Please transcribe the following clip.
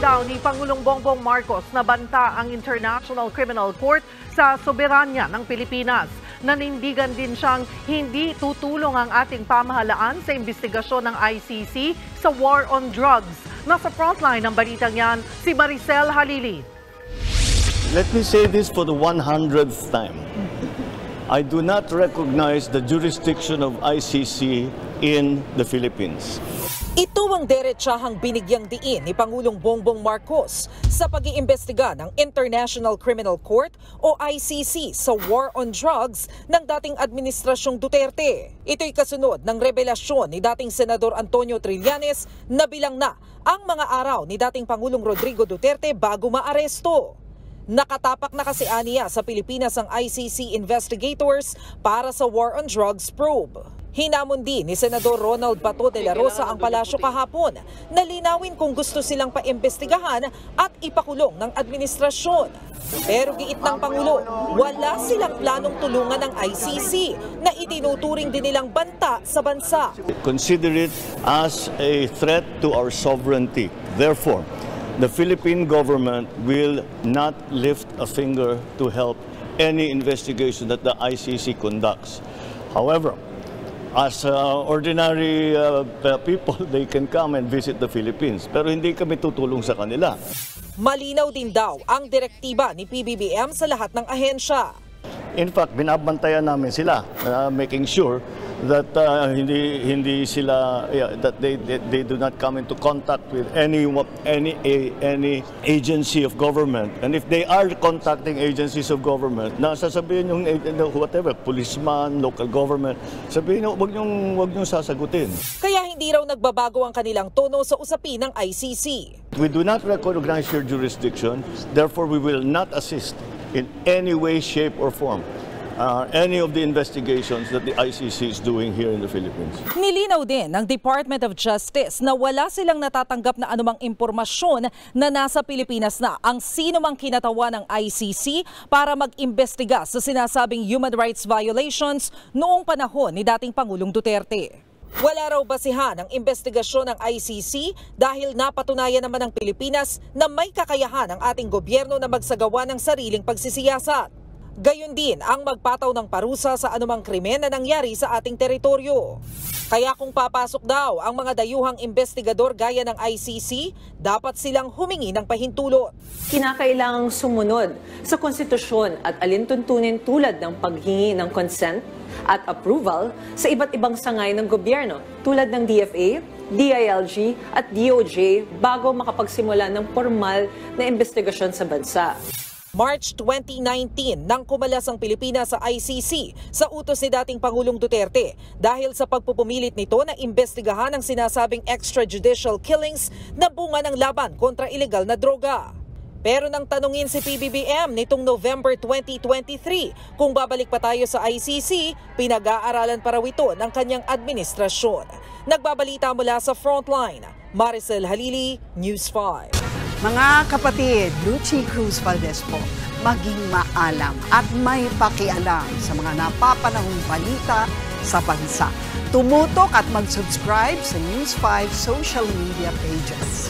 daw ni Pangulong Bongbong Marcos na banta ang International Criminal Court sa soberanya ng Pilipinas. Nanindigan din siyang hindi tutulong ang ating pamahalaan sa investigasyon ng ICC sa war on drugs. Nasa frontline ng balitang yan, si Maricel Halili. Let me say this for the 100th time. I do not recognize the jurisdiction of ICC in the Philippines. Ito ang derechahang binigyang diin ni Pangulong Bongbong Marcos sa pag-iimbestiga ng International Criminal Court o ICC sa war on drugs ng dating Administrasyong Duterte. Ito'y kasunod ng revelasyon ni dating Senador Antonio Trillanes na bilang na ang mga araw ni dating Pangulong Rodrigo Duterte bago maaresto. Nakatapak na kasi aniya sa Pilipinas ang ICC investigators para sa war on drugs probe. Hinamon din ni Senador Ronald Bato de la Rosa ang palasyo kahapon na linawin kung gusto silang paimbestigahan at ipakulong ng administrasyon. Pero giit ng Pangulo, wala silang planong tulungan ng ICC na itinuturing din nilang banta sa bansa. Consider it as a threat to our sovereignty. Therefore, the Philippine government will not lift a finger to help any investigation that the ICC conducts. However, as ordinary people, they can come and visit the Philippines. Pero hindi kami tutulong sa kanila. Malinaw din daw ang direktiba ni PBBM sa lahat ng ahensya. In fact, binabantayan namin sila, making sure that hindi sila that they do not come into contact with any agency of government, and if they are contacting agencies of government, na sasabihin yung whatever policeman, local government, sabihin wag niyong sasagutin. Kaya hindi raw nagbabago ang kanilang tono sa usapin ng ICC. We do not recognize your jurisdiction, therefore we will not assist in any way, shape or form any of the investigations that the ICC is doing here in the Philippines. Nilinaw din ng Department of Justice na wala silang natatanggap na anumang impormasyon na nasa Pilipinas na ang sino mang kinatawa ng ICC para mag-imbestiga sa sinasabing human rights violations noong panahon ni dating Pangulong Duterte. Wala raw basihan ang investigasyon ng ICC dahil napatunayan naman ng Pilipinas na may kakayahan ang ating gobyerno na magsagawa ng sariling pagsisiyasat. Gayon din ang magpataw ng parusa sa anumang krimen na nangyari sa ating teritoryo. Kaya kung papasok daw ang mga dayuhang investigador gaya ng ICC, dapat silang humingi ng pahintulot. Kinakailangang sumunod sa konstitusyon at alintuntunin tulad ng paghingi ng consent at approval sa iba't ibang sangay ng gobyerno tulad ng DFA, DILG at DOJ bago makapagsimula ng formal na investigasyon sa bansa. March 2019 nang kumalas ang Pilipinas sa ICC sa utos ni dating Pangulong Duterte dahil sa pagpupumilit nito na imbestigahan ang sinasabing extrajudicial killings na bunga ng laban kontra ilegal na droga. Pero nang tanungin si PBBM nitong November 2023 kung babalik pa tayo sa ICC, pinag-aaralan pa raw ito ng kanyang administrasyon. Nagbabalita mula sa Frontline, Maricel Halili, News 5. Mga kapatid, Lucy Cruz Valdez po, maging maalam at may pakialam sa mga napapanahong balita sa bansa. Tumutok at mag-subscribe sa News 5 social media pages.